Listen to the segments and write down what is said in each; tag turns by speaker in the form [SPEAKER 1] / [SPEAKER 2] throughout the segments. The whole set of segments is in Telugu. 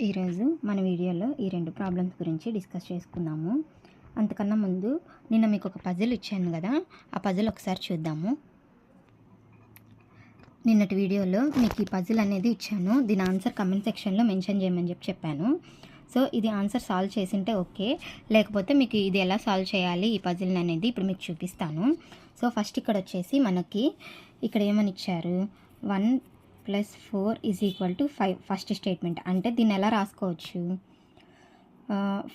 [SPEAKER 1] ఈరోజు మన వీడియోలో ఈ రెండు ప్రాబ్లమ్స్ గురించి డిస్కస్ చేసుకుందాము. అంతకన్నా ముందు నిన్న మీకు ఒక పజిల్ ఇచ్చాను కదా, ఆ పజిల్ ఒకసారి చూద్దాము. నిన్నటి వీడియోలో మీకు ఈ పజిల్ అనేది ఇచ్చాను. దీని ఆన్సర్ కమెంట్ సెక్షన్లో మెన్షన్ చేయమని చెప్పాను. సో ఇది ఆన్సర్ సాల్వ్ చేసింటే ఓకే, లేకపోతే మీకు ఇది ఎలా సాల్వ్ చేయాలి ఈ పజిల్ అనేది ఇప్పుడు మీకు చూపిస్తాను. సో ఫస్ట్ ఇక్కడ వచ్చేసి మనకి ఇక్కడ ఏమని ఇచ్చారు, 1 + 4 = 5 ఫస్ట్ స్టేట్మెంట్. అంటే దీన్ని ఎలా రాసుకోవచ్చు,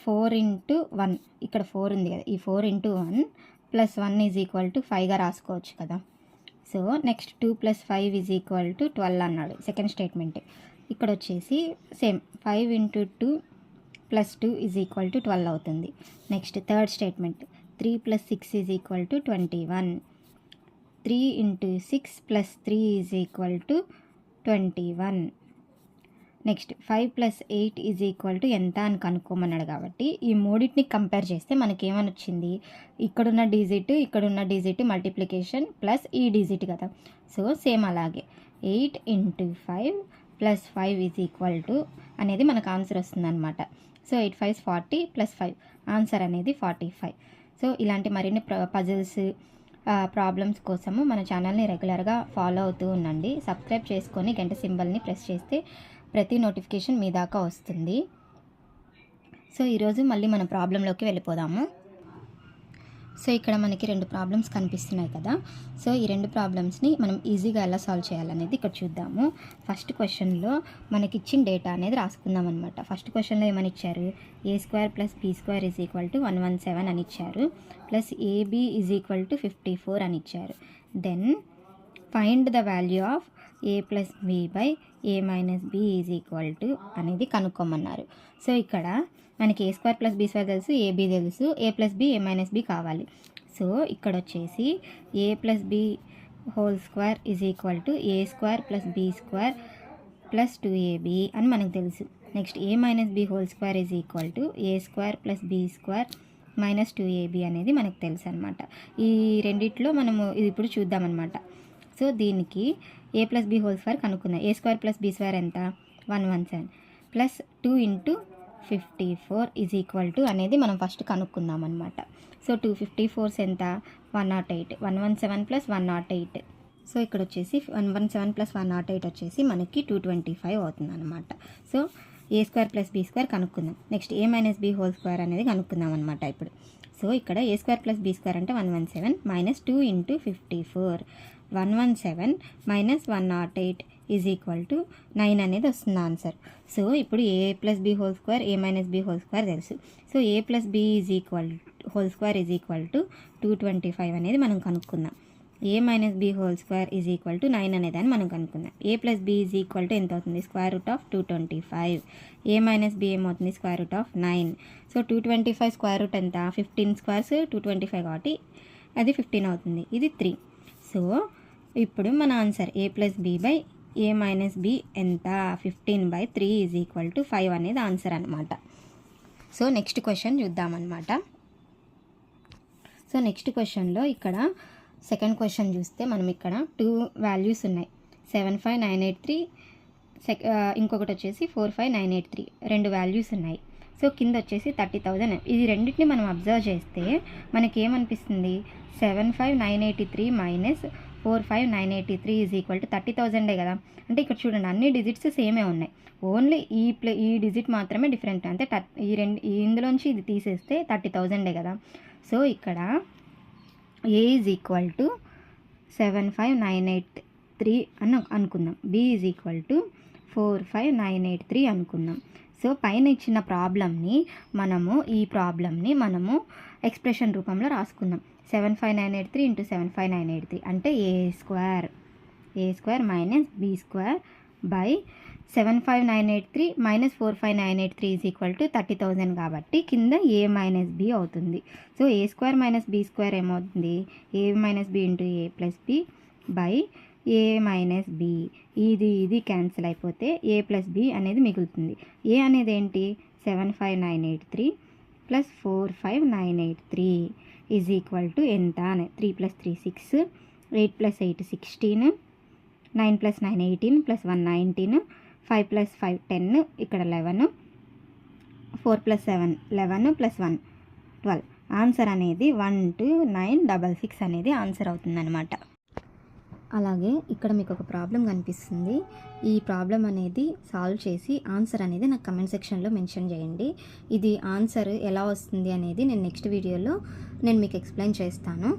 [SPEAKER 1] 4 × 1, ఇక్కడ 4 ఉంది కదా, ఈ 4 × 1 + 1 = 5గా రాసుకోవచ్చు కదా. సో నెక్స్ట్ 2 + 5 = 12 అన్నాడు సెకండ్ స్టేట్మెంట్. ఇక్కడ వచ్చేసి సేమ్ 5 × 2 + 2 = 12 అవుతుంది. Next third statement 3 + 6 = 21. 3 × 6 + 3 = 21. నెక్స్ట్ 5 + 8 ఎంత అని కనుక్కోమన్నాడు. కాబట్టి ఈ మూడింటిని కంపేర్ చేస్తే మనకేమని వచ్చింది, ఇక్కడున్న డిజిట్ మల్టిప్లికేషన్ ప్లస్ ఈ డిజిట్ కదా. సో సేమ్ అలాగే 8 × 5 + 5 అనేది మనకు ఆన్సర్ వస్తుంది అనమాట. సో 8 5 40 + 5 ఆన్సర్ అనేది 45. సో ఇలాంటి మరిన్ని పజిల్స్ ప్రాబ్లమ్స్ కోసము మన ఛానల్ని రెగ్యులర్గా ఫాలో అవుతూ ఉండండి. సబ్స్క్రైబ్ చేసుకొని గంట సింబల్ని ప్రెస్ చేస్తే ప్రతి నోటిఫికేషన్ మీ దాకా వస్తుంది. సో ఈరోజు మళ్ళీ మన ప్రాబ్లంలోకి వెళ్ళిపోదాము. సో ఇక్కడ మనకి రెండు ప్రాబ్లమ్స్ కనిపిస్తున్నాయి కదా. సో ఈ రెండు ప్రాబ్లమ్స్ని మనం ఈజీగా ఎలా సాల్వ్ చేయాలనేది ఇక్కడ చూద్దాము. ఫస్ట్ క్వశ్చన్లో మనకి ఇచ్చిన డేటా అనేది రాసుకుందాం అనమాట. ఫస్ట్ క్వశ్చన్లో ఏమని ఇచ్చారు, a² + b² = 117 అని ఇచ్చారు, ప్లస్ ab = 54 అని ఇచ్చారు. Then find the value of a + b / a - b అనేది కనుక్కోమన్నారు. సో ఇక్కడ మనకి a² + b² తెలుసు, ab తెలుసు, a + b a - b కావాలి. సో ఇక్కడ వచ్చేసి a + b² = a² + b² + 2ab అని మనకు తెలుసు. Next a - b² = a² + b² - 2ab అనేది మనకు తెలుసు అనమాట. ఈ రెండిట్లో మనము ఇది ఇప్పుడు చూద్దామన్నమాట. సో దీనికి a + b² కనుక్కుందాం. a² + b² ఎంత, 117 ప్లస్ 2 × 54 అనేది మనం ఫస్ట్ కనుక్కుందాం అనమాట. సో 2 54 ఎంత, 108, 117 + 108. సో ఇక్కడ వచ్చేసి 117 + 108 వచ్చేసి మనకి 225 అవుతుంది అనమాట. సో a² + b² కనుక్కుందాం. నెక్స్ట్ a - b² అనేది కనుక్కుందాం అనమాట ఇప్పుడు. సో ఇక్కడ a² + b² అంటే 117 - 2 × 54, 117 - 108 = 9 అనేది వస్తుంది ఆన్సర్. సో ఇప్పుడు a + b² a - b² తెలుసు. సో a + b = 225 అనేది మనం కనుక్కుందాం. a - b² 9 అనేదాన్ని మనం కనుక్కుందాం. a + b ఎంత అవుతుంది, √225. a - b ఏమవుతుంది, √9. సో 225 √ ఎంత, 15 స్క్వేర్స్ 225 కాబట్టి అది 15 అవుతుంది. ఇది 3. సో ఇప్పుడు మన answer a + b / a - b ఎంత, 15/3 = 5 అనేది ఆన్సర్ అనమాట. సో నెక్స్ట్ క్వశ్చన్ చూద్దామన్నమాట. సో నెక్స్ట్ క్వశ్చన్లో ఇక్కడ సెకండ్ క్వశ్చన్ చూస్తే మనం ఇక్కడ 2 వాల్యూస్ ఉన్నాయి, 75983, ఇంకొకటి వచ్చేసి 45983, 2 వాల్యూస్ ఉన్నాయి. సో కింద వచ్చేసి 30,000. ఇది రెండింటిని మనం అబ్జర్వ్ చేస్తే మనకేమనిపిస్తుంది, 75983 - 45983 = 30,000 కదా. అంటే ఇక్కడ చూడండి అన్ని డిజిట్స్ సేమే ఉన్నాయి, ఓన్లీ ఈ డిజిట్ మాత్రమే డిఫరెంట్. అంటే ఇందులోంచి ఇది తీసేస్తే 30,000 కదా. సో ఇక్కడ a = 75983 అని అనుకుందాం, b = 45983 అనుకుందాం. సో పైన ఇచ్చిన ఈ ప్రాబ్లమ్ని మనము ఎక్స్ప్రెషన్ రూపంలో రాసుకుందాం. 75983 × 75983 అంటే a² - b² / 75983 - 45983 = 30,000 కాబట్టి కింద a - b అవుతుంది. సో a² - b² ఏమవుతుంది, a - b × a + b / a - b. ఇది క్యాన్సిల్ అయిపోతే a + b అనేది మిగులుతుంది. a అనేది ఏంటి, 75983 + 45983 = ఎంత, 3 + 3 6, 8 + 8 16, 9 + 9 18 + 1 19, 5 + 5 10, ఇక్కడ 11, 4 + 7 11 + 1 12. ఆన్సర్ అనేది 12966 అనేది ఆన్సర్ అవుతుందన్నమాట. అలాగే ఇక్కడ మీకు ఒక ప్రాబ్లం కనిపిస్తుంది. ఈ ప్రాబ్లం అనేది సాల్వ్ చేసి ఆన్సర్ అనేది నాకు కమెంట్ సెక్షన్లో మెన్షన్ చేయండి. ఇది ఆన్సర్ ఎలా వస్తుంది అనేది నేను నెక్స్ట్ వీడియోలో నేను మీకు ఎక్స్ప్లెయిన్ చేస్తాను.